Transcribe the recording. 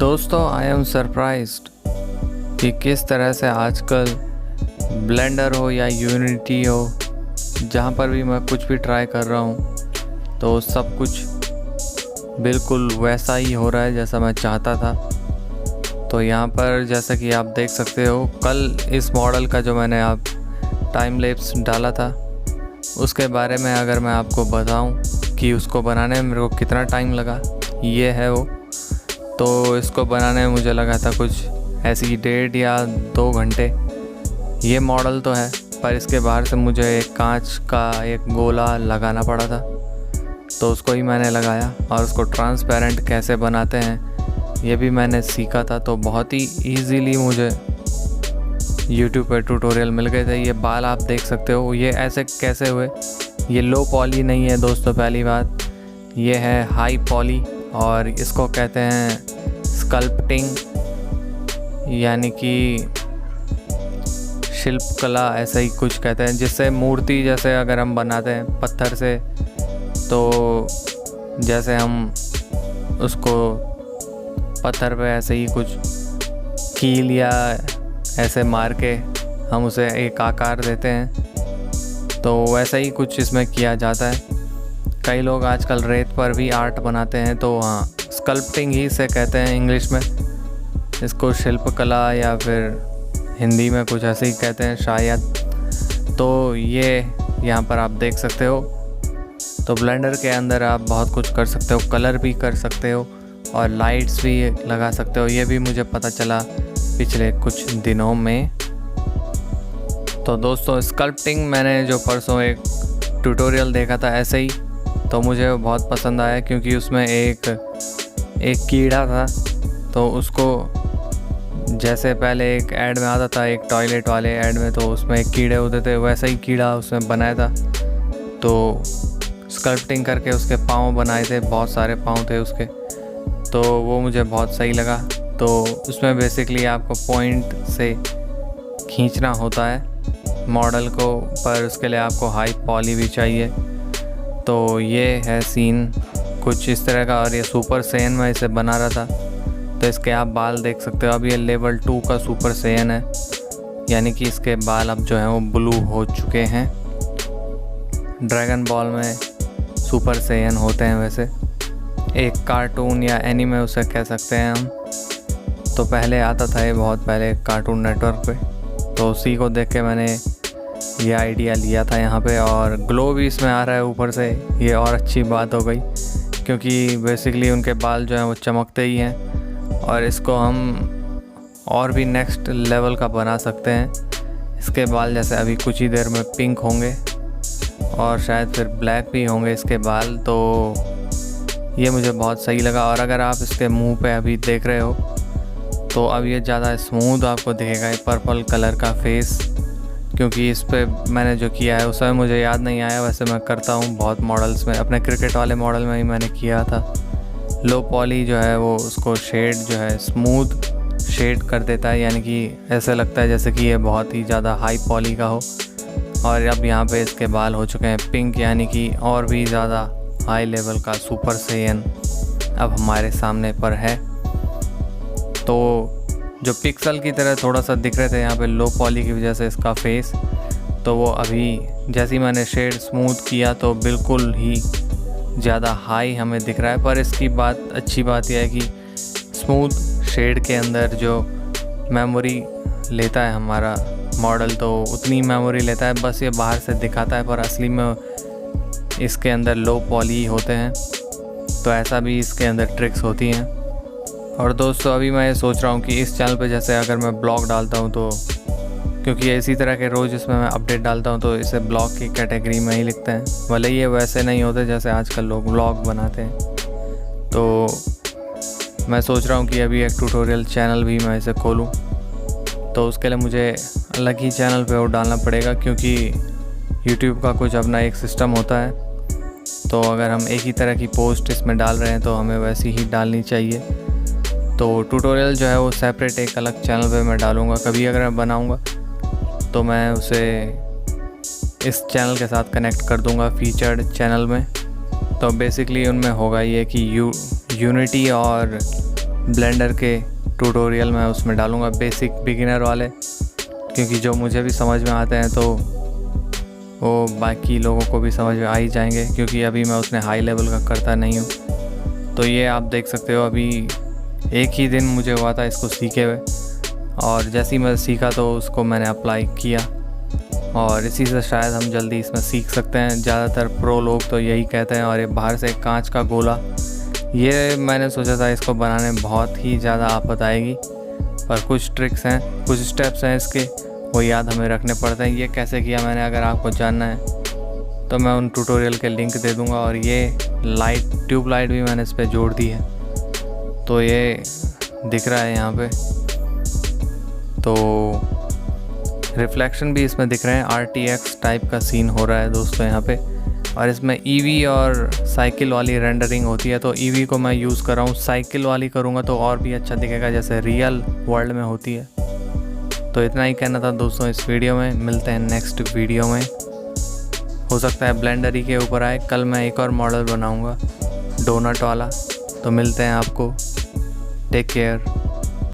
दोस्तों I am surprised कि किस तरह से आजकल ब्लेंडर हो या यूनिटी हो, जहाँ पर भी मैं कुछ भी ट्राई कर रहा हूँ तो सब कुछ बिल्कुल वैसा ही हो रहा है जैसा मैं चाहता था। तो यहाँ पर जैसा कि आप देख सकते हो, कल इस मॉडल का जो मैंने आप टाइम लैप्स डाला था उसके बारे में अगर मैं आपको बताऊं कि उसको बनाने में मेरे को कितना टाइम लगा, ये है वो। तो इसको बनाने में मुझे लगा था कुछ ऐसी 1.5 या 2 घंटे। ये मॉडल तो है, पर इसके बाहर से मुझे एक कांच का एक गोला लगाना पड़ा था, तो उसको ही मैंने लगाया। और उसको ट्रांसपेरेंट कैसे बनाते हैं ये भी मैंने सीखा था। तो बहुत ही ईजीली मुझे YouTube पे ट्यूटोरियल मिल गए थे। ये बाल आप देख सकते हो, ये ऐसे कैसे हुए। ये लो पॉली नहीं है दोस्तों, पहली बात ये है हाई पॉली, और इसको कहते हैं स्कल्पटिंग, यानी कि शिल्प कला, ऐसा ही कुछ कहते हैं। जिससे मूर्ति जैसे अगर हम बनाते हैं पत्थर से, तो जैसे हम उसको पत्थर पे ऐसे ही कुछ कील या ऐसे मार के हम उसे एक आकार देते हैं, तो वैसा ही कुछ इसमें किया जाता है। कई लोग आजकल रेत पर भी आर्ट बनाते हैं, तो हाँ स्कल्पटिंग ही से कहते हैं इंग्लिश में इसको, शिल्पकला या फिर हिंदी में कुछ ऐसे ही कहते हैं शायद। तो ये यहाँ पर आप देख सकते हो। तो ब्लेंडर के अंदर आप बहुत कुछ कर सकते हो, कलर भी कर सकते हो और लाइट्स भी लगा सकते हो। ये भी मुझे पता चला पिछले कुछ दिनों में। तो दोस्तों स्कल्पटिंग मैंने जो परसों एक ट्यूटोरियल देखा था ऐसे ही, तो मुझे बहुत पसंद आया, क्योंकि उसमें एक कीड़ा था। तो उसको जैसे पहले एक ऐड में आता था, एक टॉयलेट वाले ऐड में, तो उसमें एक कीड़े होते थे, वैसा ही कीड़ा उसमें बनाया था। तो स्कल्पटिंग करके उसके पाँव बनाए थे, बहुत सारे पाँव थे उसके, तो वो मुझे बहुत सही लगा। तो उसमें बेसिकली आपको पॉइंट से खींचना होता है मॉडल को, पर उसके लिए आपको हाई पॉली भी चाहिए। तो ये है सीन कुछ इस तरह का, और ये सुपर सैयन में इसे बना रहा था। तो इसके आप बाल देख सकते हो। अब ये लेवल 2 का सुपर सैयन है, यानी कि इसके बाल अब जो हैं वो ब्लू हो चुके हैं। ड्रैगन बॉल में सुपर सैयन होते हैं वैसे, एक कार्टून या एनीमे उसे कह सकते हैं हम। तो पहले आता था ये बहुत पहले कार्टून नेटवर्क पे, तो उसी को देख के मैंने ये आइडिया लिया था यहाँ पे। और ग्लो भी इसमें आ रहा है ऊपर से, ये और अच्छी बात हो गई, क्योंकि बेसिकली उनके बाल जो हैं वो चमकते ही हैं। और इसको हम और भी नेक्स्ट लेवल का बना सकते हैं। इसके बाल जैसे अभी कुछ ही देर में पिंक होंगे और शायद फिर ब्लैक भी होंगे इसके बाल। तो ये मुझे बहुत सही लगा। और अगर आप इसके मुंह पे अभी देख रहे हो तो अब ये ज़्यादा स्मूथ आपको दिखेगा, ये पर्पल कलर का फेस, क्योंकि इस पे मैंने जो किया है उस समय मुझे याद नहीं आया। वैसे मैं करता हूँ बहुत मॉडल्स में, अपने क्रिकेट वाले मॉडल में ही मैंने किया था। लो पॉली जो है वो उसको शेड जो है स्मूथ शेड कर देता है, यानी कि ऐसे लगता है जैसे कि ये बहुत ही ज़्यादा हाई पॉली का हो। और अब यहाँ पे इसके बाल हो चुके हैं पिंक, यानी कि और भी ज़्यादा हाई लेवल का सुपर सैयन अब हमारे सामने पर है। तो जो पिक्सल की तरह थोड़ा सा दिख रहे थे यहाँ पे लो पॉली की वजह से इसका फेस, तो वो अभी जैसे ही मैंने शेड स्मूथ किया तो बिल्कुल ही ज़्यादा हाई हमें दिख रहा है। पर इसकी अच्छी बात यह है कि स्मूथ शेड के अंदर जो मेमोरी लेता है हमारा मॉडल, तो उतनी मेमोरी लेता है, बस ये बाहर से दिखाता है, पर असली में इसके अंदर लो पॉली होते हैं। तो ऐसा भी इसके अंदर ट्रिक्स होती हैं। और दोस्तों अभी मैं ये सोच रहा हूँ कि इस चैनल पे जैसे अगर मैं ब्लॉग डालता हूँ, तो क्योंकि इसी तरह के रोज़ इसमें मैं अपडेट डालता हूँ, तो इसे ब्लॉग की कैटेगरी में ही लिखते हैं। भले ये वैसे नहीं होते जैसे आजकल लोग ब्लॉग बनाते हैं। तो मैं सोच रहा हूँ कि अभी एक ट्यूटोरियल चैनल भी मैं इसे खोलूँ, तो उसके लिए मुझे अलग ही चैनल पे वो डालना पड़ेगा, क्योंकि YouTube का कुछ अपना एक सिस्टम होता है। तो अगर हम एक ही तरह की पोस्ट इसमें डाल रहे हैं तो हमें वैसी ही डालनी चाहिए। तो ट्यूटोरियल जो है वो सेपरेट एक अलग चैनल पे मैं डालूँगा। कभी अगर मैं बनाऊँगा तो मैं उसे इस चैनल के साथ कनेक्ट कर दूँगा फीचर्ड चैनल में। तो बेसिकली उनमें होगा ये कि यूनिटी और ब्लेंडर के ट्यूटोरियल मैं उसमें डालूँगा, बेसिक बिगिनर वाले, क्योंकि जो मुझे भी समझ में आते हैं तो वो बाकी लोगों को भी समझ में आ ही जाएंगे, क्योंकि अभी मैं उसने हाई लेवल का करता नहीं हूँ। तो ये आप देख सकते हो, अभी एक ही दिन मुझे हुआ था इसको सीखे हुए, और जैसे ही मैं सीखा तो उसको मैंने अप्लाई किया, और इसी से शायद हम जल्दी इसमें सीख सकते हैं। ज़्यादातर प्रो लोग तो यही कहते हैं। और ये बाहर से कांच का गोला, ये मैंने सोचा था इसको बनाने में बहुत ही ज़्यादा आफत आएगी, पर कुछ ट्रिक्स हैं, कुछ स्टेप्स हैं इसके, वो याद हमें रखने पड़ते हैं। ये कैसे किया मैंने, अगर आपको जानना है तो मैं उन ट्यूटोरियल के लिंक दे दूँगा। और ये लाइट, ट्यूब लाइट भी मैंने इस पर जोड़ दी है, तो ये दिख रहा है यहाँ पे, तो रिफ्लेक्शन भी इसमें दिख रहे हैं। RTX टाइप का सीन हो रहा है दोस्तों यहाँ पे। और इसमें EV और साइकिल वाली रेंडरिंग होती है, तो EV को मैं यूज़ कर रहा हूँ, साइकिल वाली करूँगा तो और भी अच्छा दिखेगा जैसे रियल वर्ल्ड में होती है। तो इतना ही कहना था दोस्तों इस वीडियो में। मिलते हैं नेक्स्ट वीडियो में, हो सकता है ब्लेंडर ही के ऊपर आए। कल मैं एक और मॉडल बनाऊँगा डोनट वाला, तो मिलते हैं आपको। Take care.